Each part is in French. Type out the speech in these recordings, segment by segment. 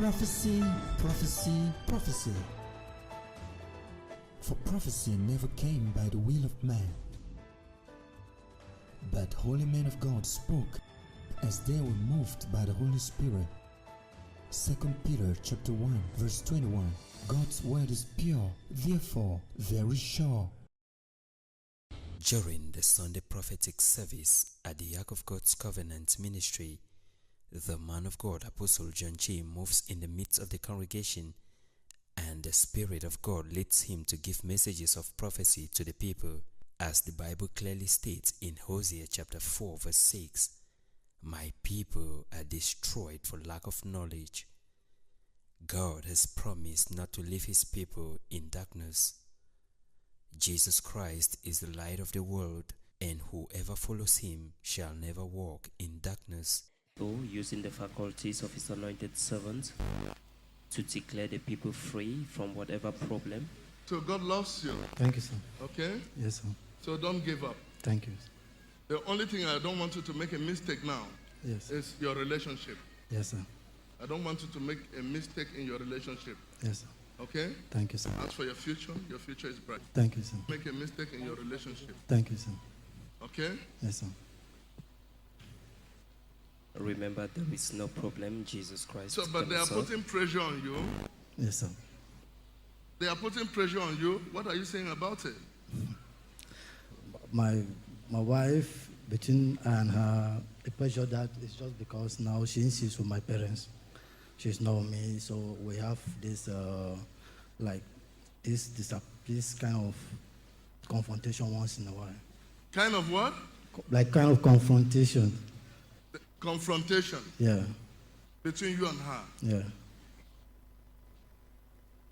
Prophecy, prophecy, prophecy. For prophecy never came by the will of man, but holy men of God spoke as they were moved by the Holy Spirit. 2 Peter chapter 1 verse 21. God's word is pure, therefore very sure. During the Sunday prophetic service at the Ark of God's Covenant Ministry, the man of God, Apostle John Chi, moves in the midst of the congregation, and the Spirit of God leads him to give messages of prophecy to the people, as the Bible clearly states in Hosea chapter 4 verse 6, "My people are destroyed for lack of knowledge." God has promised not to leave his people in darkness. Jesus Christ is the light of the world, and whoever follows him shall never walk in darkness. Using the faculties of his anointed servants to declare the people free from whatever problem. So God loves you, Thank you, sir. okay? Yes, sir. So don't give up. Thank you. The only thing I don't want you to make a mistake now Yes. is your relationship. Yes, sir. I don't want you to make a mistake in your relationship, Yes, sir. okay? Thank you, sir. As for your future is bright. Thank you, sir. Make a mistake in your relationship, Thank you, sir. okay? Yes, sir. Remember, there is no problem. Jesus Christ. So, but can they are solve. putting pressure on you. Yes, sir. They are putting pressure on you. What are you saying about it? My wife, between her and her, the pressure that is just because now she's with my parents. She's not with me, so we have this this kind of confrontation once in a while. Kind of what? Like kind of confrontation. Confrontation Yeah. between you and her. Yeah.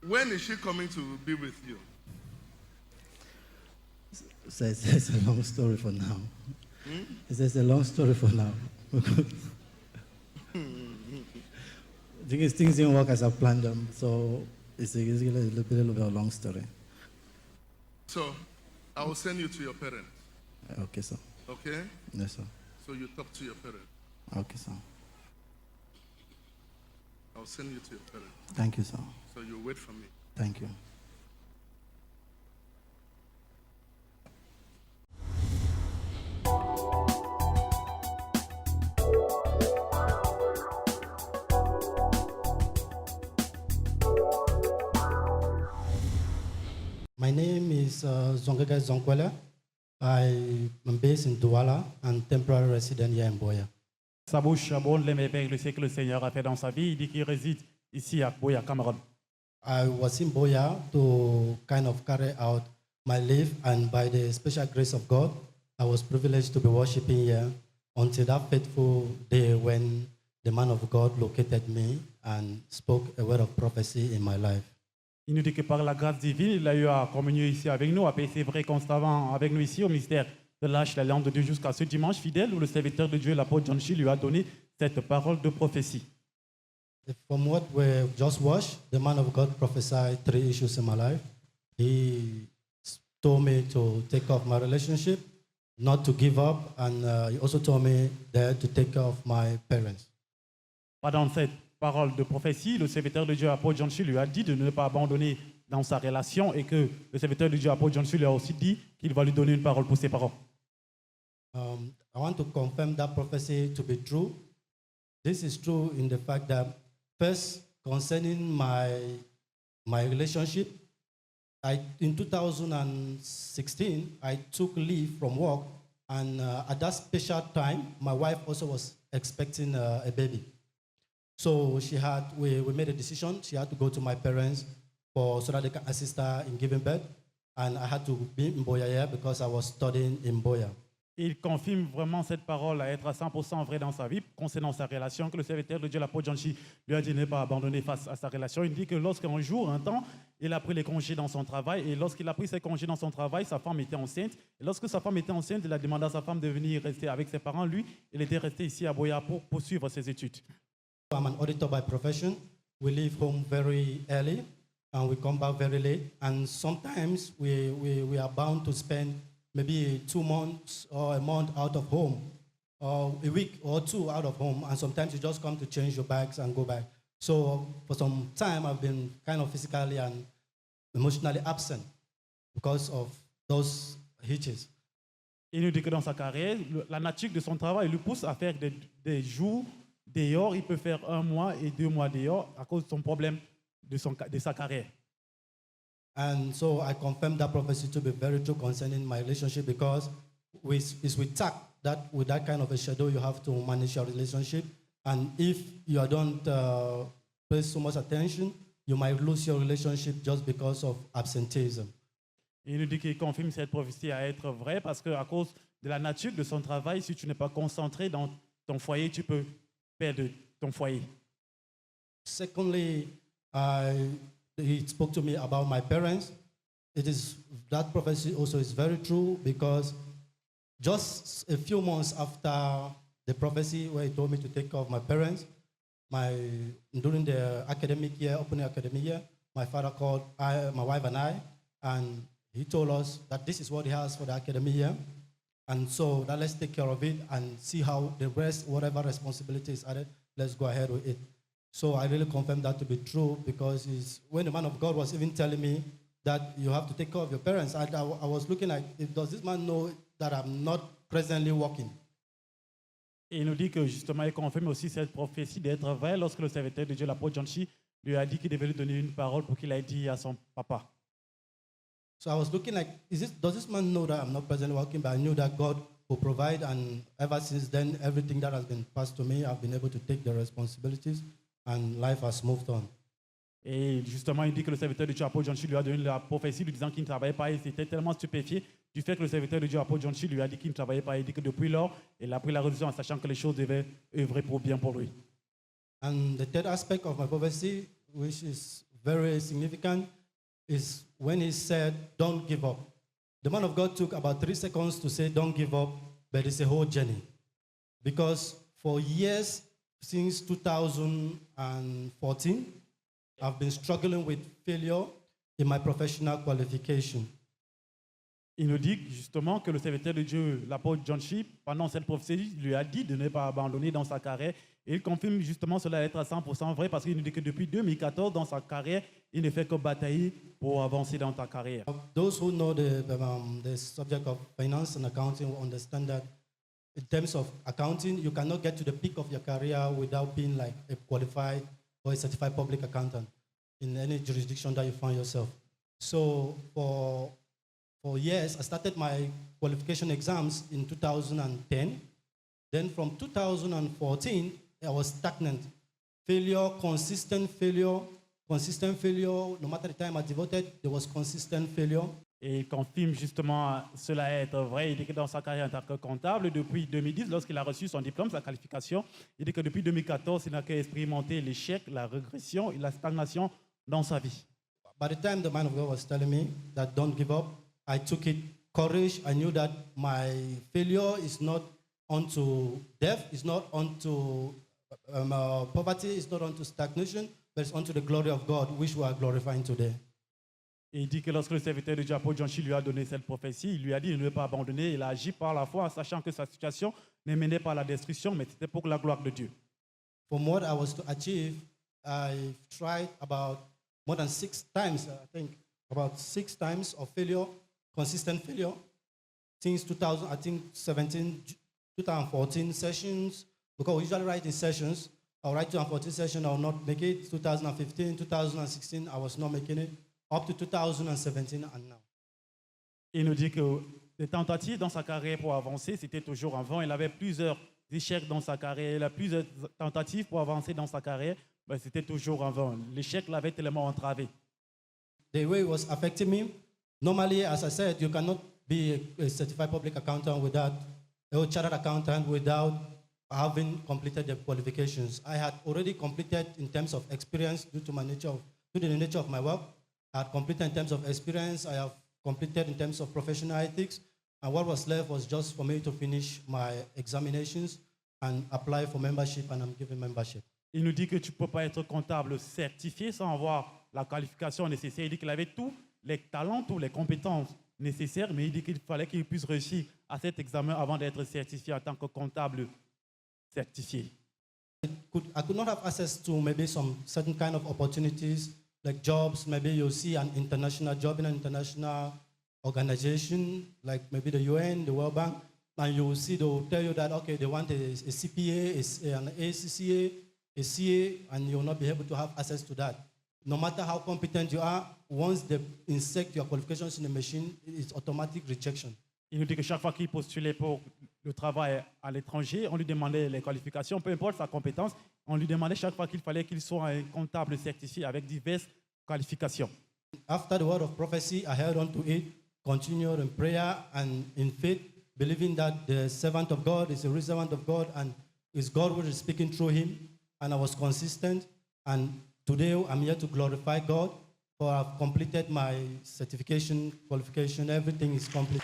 When is she coming to be with you? So it's a long story for now. It's a long story for now. Things didn't work as I planned them, so it's a little bit of a long story. So, I will send you to your parents, Okay, sir. okay? Yes, sir. So you talk to your parents. Okay, sir. I'll send you to your parents. Thank you, sir. So you wait for me. Thank you. My name is Zongega Zongkwele. I am based in Douala and temporary resident here in Boya. Sa bouche abonde les merveilles que le Seigneur a fait dans sa vie. Il dit qu'il réside ici à Boya, Cameroun. I was in Boya to kind of carry out my life, and by the special grace of God, I was privileged to be worshiping here until that fateful day when the man of God located me and spoke a word of prophecy in my life. Il nous dit que par la grâce divine, il a eu à communier ici avec nous, à persévérer constamment avec nous ici au ministère de l'Arche, la Lampe de Dieu jusqu'à ce dimanche fidèle où le serviteur de Dieu, l'apôtre John Chi, lui a donné cette parole de prophétie. From what we just watched, the man of God prophesied 3 issues in my life. He told me to take off my relationship, not to give up, and he also told me that to take care of my parents. Pendant cette parole de prophétie, le serviteur de Dieu, l'apôtre John Chi, lui a dit de ne pas abandonner dans sa relation et que le serviteur de Dieu, l'apôtre John Chi, lui a aussi dit qu'il va lui donner une parole pour ses parents. I want to confirm that prophecy to be true. This is true in the fact that, first, concerning my relationship, in 2016, I took leave from work, and at that special time, my wife also was expecting a baby. So we made a decision. She had to go to my parents so that they can assist her in giving birth, and I had to be in Boya here because I was studying in Boya. Il confirme vraiment cette parole à être à 100% vrai dans sa vie concernant sa relation, que le serviteur de Dieu, l'apôtre John Chi, lui a dit de ne pas abandonner face à sa relation. Il dit que lorsqu'un jour, un temps, il a pris les congés dans son travail, et lorsqu'il a pris ses congés dans son travail, sa femme était enceinte. Et lorsque sa femme était enceinte, il a demandé à sa femme de venir rester avec ses parents. Lui, il était resté ici à Boya pour poursuivre ses études. I'm an auditor by profession. We leave home very early and we come back very late. And sometimes we are bound to spend maybe 2 months or a month out of home, or a week or 2 out of home. And sometimes you just come to change your bags and go back. So for some time, I've been kind of physically and emotionally absent because of those hitches. Il nous dit que dans sa carrière, la nature de son travail lui pousse à faire des jours dehors. Il peut faire 1 mois et 2 mois dehors à cause de son problème de sa carrière. And so I confirm that prophecy to be very true concerning my relationship because it's with TAC that with that kind of a shadow, you have to manage your relationship. And if you don't pay so much attention, you might lose your relationship just because of absenteeism. Il nous dit qu'il confirme cette prophétie à être vraie parce qu'à cause de la nature de son travail, si tu n'es pas concentré dans ton foyer, tu peux perdre ton foyer. Secondly, he spoke to me about my parents. That prophecy also is very true because just a few months after the prophecy where he told me to take care of my parents, during the academic year, opening academic year, my father called my wife and I, and he told us that this is what he has for the academic year. And so that let's take care of it and see how the rest, whatever responsibility is added, let's go ahead with it. So I really confirm that to be true because when the man of God was even telling me that you have to take care of your parents, I was looking like, does this man know that I'm not presently working? Et il nous dit que justement, il confirme aussi cette prophétie d'être vraie lorsque le serviteur de Dieu, l'apôtre John Chi, lui a dit qu'il devait lui donner une parole pour qu'il aille dire à son papa. So I was looking like, does this man know that I'm not presently working? But I knew that God will provide, and ever since then, everything that has been passed to me, I've been able to take the responsibilities, and life has moved on. Et justement, il dit que le serviteur de Dieu, l'apôtre John Chi, lui a donné la prophétie lui disant qu'il ne travaillait pas. Il s'était tellement stupéfié du fait que le serviteur de Dieu, l'apôtre John Chi, lui a dit qu'il ne travaillait pas. Il dit que depuis lors, il a pris la résolution en sachant que les choses devaient œuvrer pour bien pour lui. And the third aspect of my prophecy, which is very significant, is when he said, don't give up. The man of God took about 3 seconds to say, don't give up, but it's a whole journey. Because for years, since 2014, I've been struggling with failure in my professional qualification. Il nous dit justement que le serviteur de Dieu, l'apôtre John Chi, pendant cette prophétie, lui a dit de ne pas abandonner dans sa carrière. Et il confirme justement cela être à 100% vrai parce qu'il nous dit que depuis 2014, dans sa carrière, il ne fait que batailler pour avancer dans ta carrière. Those who know the subject of finance and accounting will understand that in terms of accounting, you cannot get to the peak of your career without being like a qualified or a certified public accountant in any jurisdiction that you find yourself. So for years, I started my qualification exams in 2010. Then from 2014, I was stagnant. Consistent failure. No matter the time I devoted, there was consistent failure. Et il confirme justement cela être vrai. Il dit que dans sa carrière en tant que comptable, depuis 2010, lorsqu'il a reçu son diplôme, sa qualification, il dit que depuis 2014, il n'a qu'expérimenté l'échec, la régression et la stagnation dans sa vie. By the time the man of God was telling me that don't give up, I took it courage. I knew that my failure is not unto death, it's not unto poverty, it's not unto stagnation, but it's unto the glory of God, which we are glorifying today. Et il dit que lorsque le serviteur de Dieu, l'apôtre John Chi, lui a donné cette prophétie, il lui a dit de ne pas abandonner. Il a agi par la foi, en sachant que sa situation ne menait pas à la destruction, mais c'était pour la gloire de Dieu. From what I was to achieve, I tried about more than 6 times, I think, about 6 times of failure, consistent failure, since 2014 sessions, because we usually write in sessions. I'll write 2014 session, I'll not make it. 2015, 2016, I was not making it. Up to 2017 and now. Il nous dit que les tentatives dans sa carrière pour avancer, c'était toujours en vain. Il avait plusieurs échecs dans sa carrière. Il a plusieurs tentatives pour avancer dans sa carrière, mais c'était toujours en vain. L'échec l'avait tellement entravé. The way it was affecting me, normally, as I said, you cannot be a certified public accountant without, a chartered accountant without having completed the qualifications. I had already completed in terms of experience due to the nature of my work. I had completed in terms of experience. I have completed in terms of professional ethics. And what was left was just for me to finish my examinations and apply for membership, and I'm given membership. Il nous dit que tu ne peux pas être comptable certifié sans avoir la qualification nécessaire. Il dit qu'il avait tous les talents, toutes les compétences nécessaires, mais il dit qu'il fallait qu'il puisse réussir à cet examen avant d'être certifié en tant que comptable certifié. I could not have access to maybe some certain kind of opportunities, like jobs. Maybe you'll see an international job in an international organization, like maybe the UN, the World Bank, and you will see they'll tell you that, okay, they want a CPA, an ACCA, a CA, and you'll not be able to have access to that. No matter how competent you are, once they insert your qualifications in the machine, it's automatic rejection. Il nous dit que chaque fois qu'il postulait pour le travail à l'étranger, on lui demandait les qualifications, peu importe sa compétence, on lui demandait chaque fois qu'il fallait qu'il soit un comptable certifié avec diverses qualifications. After the word of prophecy, I held on to it, continued in prayer and in faith, believing that the servant of God is a real servant of God and is God who is speaking through him. And I was consistent. And today I'm here to glorify God for I've completed my certification, qualification, everything is complete.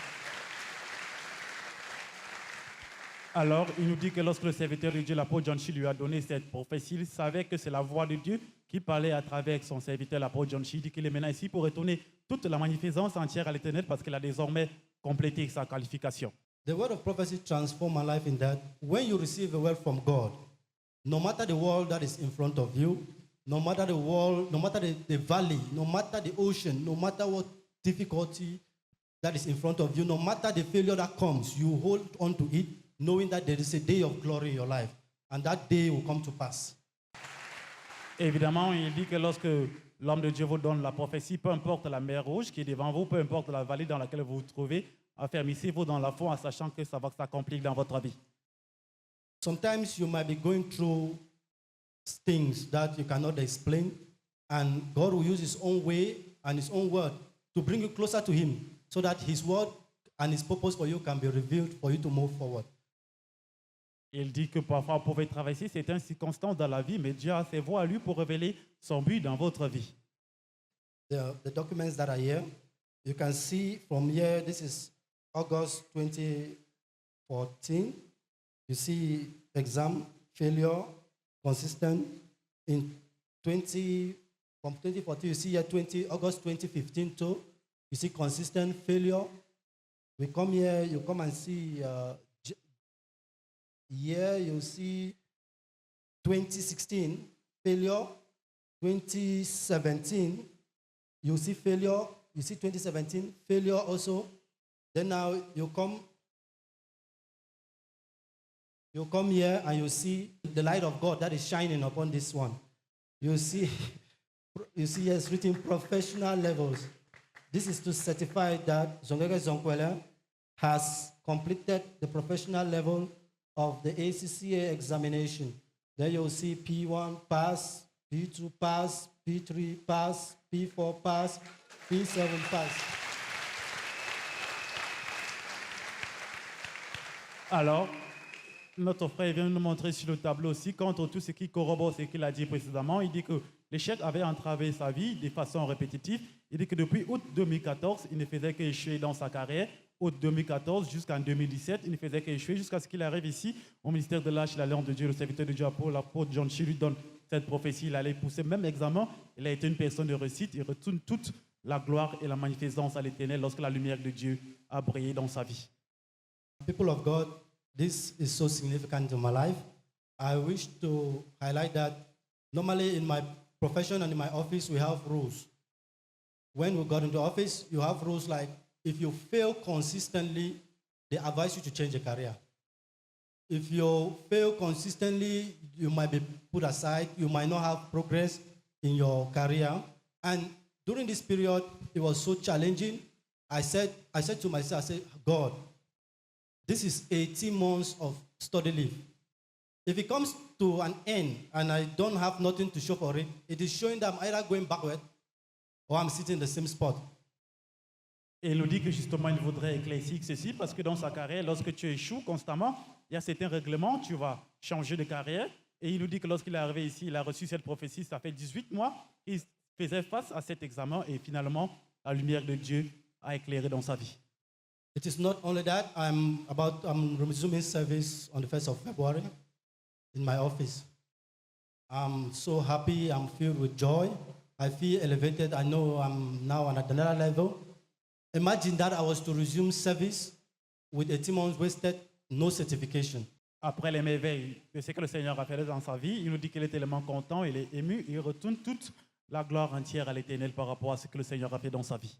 Alors, il nous dit que lorsque le serviteur de Dieu, l'apôtre John Chi, lui a donné cette prophétie, il savait que c'est la voix de Dieu qui parlait à travers son serviteur, l'apôtre John Chi. Il dit qu'il est maintenant ici pour retourner toute la magnificence entière à l'Éternel parce qu'il a désormais complété sa qualification. The word of prophecy transformed my life in that when you receive a word from God, no matter the world that is in front of you, no matter the world, no matter the valley, no matter the ocean, no matter what difficulty that is in front of you, no matter the failure that comes, you hold on to it, knowing that there is a day of glory in your life, and that day will come to pass. Évidemment, il dit que lorsque l'homme de Dieu vous donne la prophétie, peu importe la mer rouge qui est devant vous, peu importe la vallée dans laquelle vous vous trouvez, affermissez-vous dans la foi en sachant que ça va s'accomplir dans votre vie. Sometimes you might be going through things that you cannot explain, and God will use His own way and His own word to bring you closer to Him, so that His word and His purpose for you can be revealed for you to move forward. Il dit que parfois vous pouvez traverser certaines circonstances dans la vie, mais Dieu a ses voies à lui pour révéler son but dans votre vie. The documents that are here, you can see from here, this is August 2014. You see exam failure, consistent. From 2014, you see here August 2015 too. You see consistent failure. We come here, you come and see here you see 2016 failure, 2017 you see failure, you see 2017 failure also. Then now you come here and you see the light of God that is shining upon this one. You see it's written professional levels. This is to certify that Zongege Zonkwele has completed the professional level of the ACCA examination. Then you'll see P1 pass, P2 pass, P3 pass, P4 pass, P7 pass. Alors, notre frère vient nous montrer sur le tableau aussi, contre tout ce qui corrobore ce qu'il a dit précédemment, il dit que l'échec avait entravé sa vie de façon répétitive. Il dit que depuis août 2014, il ne faisait qu'échouer dans sa carrière. Août 2014 jusqu'en 2017, il ne faisait qu'échouer jusqu'à ce qu'il arrive ici au ministère de l'Arche, la Léon de Dieu, le serviteur de Dieu, l'apôtre John Chi lui donne cette prophétie. Il allait pousser même examen. Il a été une personne de réussite. Il retourne toute la gloire et la magnificence à l'Éternel lorsque la lumière de Dieu a brillé dans sa vie. People of God, this is so significant in my life. I wish to highlight that normally in my profession and in my office, we have rules. When we got into office, you have rules like if you fail consistently, they advise you to change your career. If you fail consistently, you might be put aside. You might not have progress in your career. And during this period, it was so challenging. I said to myself, God, this is 18 months of study leave. If it comes to an end and I don't have nothing to show for it, it is showing that I'm either going backward or I'm sitting in the same spot. Et il nous dit que justement, il voudrait éclaircir ceci parce que dans sa carrière, lorsque tu échoues constamment, il y a certains règlements, tu vas changer de carrière. Et il nous dit que lorsqu'il est arrivé ici, il a reçu cette prophétie, ça fait 18 mois, il faisait face à cet examen et finalement, la lumière de Dieu a éclairé dans sa vie. It is not only that, I'm resuming service on the 1st of February in my office. I'm so happy, I'm filled with joy. I feel elevated, I know I'm now on another level. Imagine that I was to resume service with 18 months wasted, no certification. Après les merveilles de ce que le Seigneur a fait dans sa vie, il nous dit qu'il est tellement content, il est ému, il retourne toute la gloire entière à l'Éternel par rapport à ce que le Seigneur a fait dans sa vie.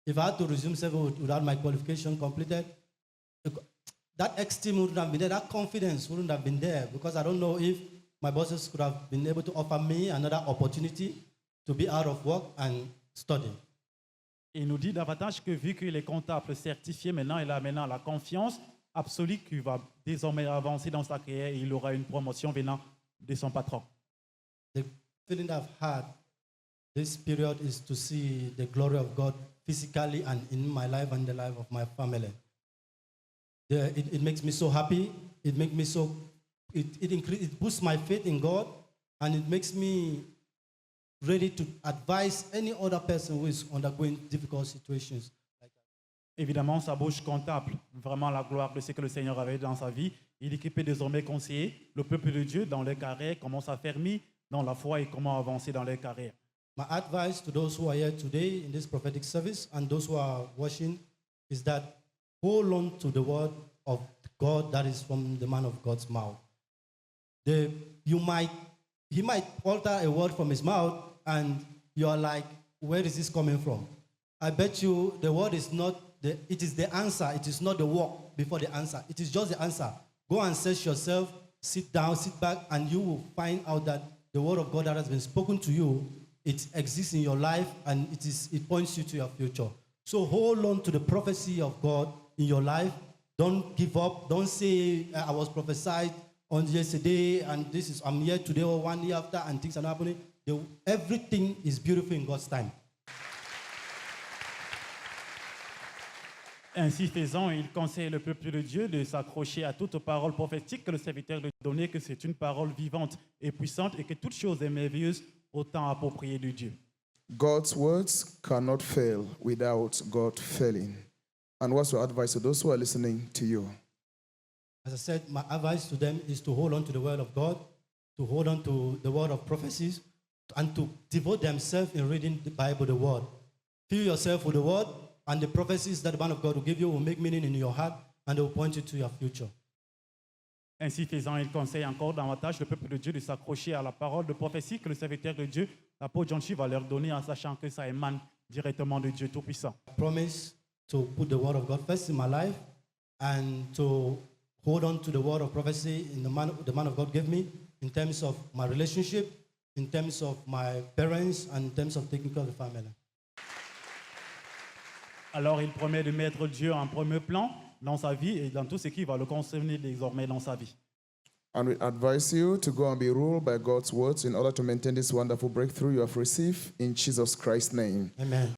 If I had to resume service without my qualification completed, that esteem wouldn't have been there, that confidence wouldn't have been there, because I don't know if my bosses could have been able to offer me another opportunity to be out of work and study. Il nous dit davantage que vu qu'il est comptable certifié maintenant, il a maintenant la confiance absolue qu'il va désormais avancer dans sa carrière et il aura une promotion venant de son patron. The feeling I've had this period is to see the glory of God physically and in my life and the life of my family. It makes me so happy. It makes me so. It boosts my faith in God, and it makes me ready to advise any other person who is undergoing difficult situations. Évidemment, sa bouche contemple vraiment la gloire de ce que le Seigneur avait dans sa vie. Il dit qu'il peut désormais conseiller le peuple de Dieu dans leur carrière, comment s'affermir dans la foi et comment avancer dans leur carrière. My advice to those who are here today in this prophetic service and those who are watching is that hold on to the word of God that is from the man of God's mouth. He might utter a word from his mouth and you are like, where is this coming from? I bet you the word is not, it is the answer. It is not the walk before the answer. It is just the answer. Go and search yourself, sit down, sit back, and you will find out that the word of God that has been spoken to you, it exists in your life and it points you to your future. So hold on to the prophecy of God in your life. Don't give up. Don't say, I was prophesied on yesterday and I'm here today or 1 year after and things are not happening. Everything is beautiful in God's time. Ainsi faisant, il conseille le peuple de Dieu de s'accrocher à toute parole prophétique que le serviteur lui a donnée, que c'est une parole vivante et puissante et que toute chose est merveilleuse au temps approprié de Dieu. God's words cannot fail without God failing. And what's your advice to those who are listening to you? As I said, my advice to them is to hold on to the word of God, to hold on to the word of prophecies, and to devote themselves in reading the Bible, the word. Fill yourself with the word, and the prophecies that the man of God will give you will make meaning in your heart, and they will point you to your future. Ainsi faisant, il conseille encore davantage le peuple de Dieu de s'accrocher à la parole de prophétie que le serviteur de Dieu, l'apôtre John-Chi, va leur donner en sachant que ça émane directement de Dieu Tout-Puissant. I promise to put the word of God first in my life and to hold on to the word of prophecy in the man of God gave me in terms of my relationship, in terms of my parents, and in terms of taking care of the family. Alors il promet de mettre Dieu en premier plan dans sa vie et dans tout ce qui va le concerner désormais dans sa vie. And we advise you to go and be ruled by God's words in order to maintain this wonderful breakthrough you have received in Jesus Christ's name. Amen.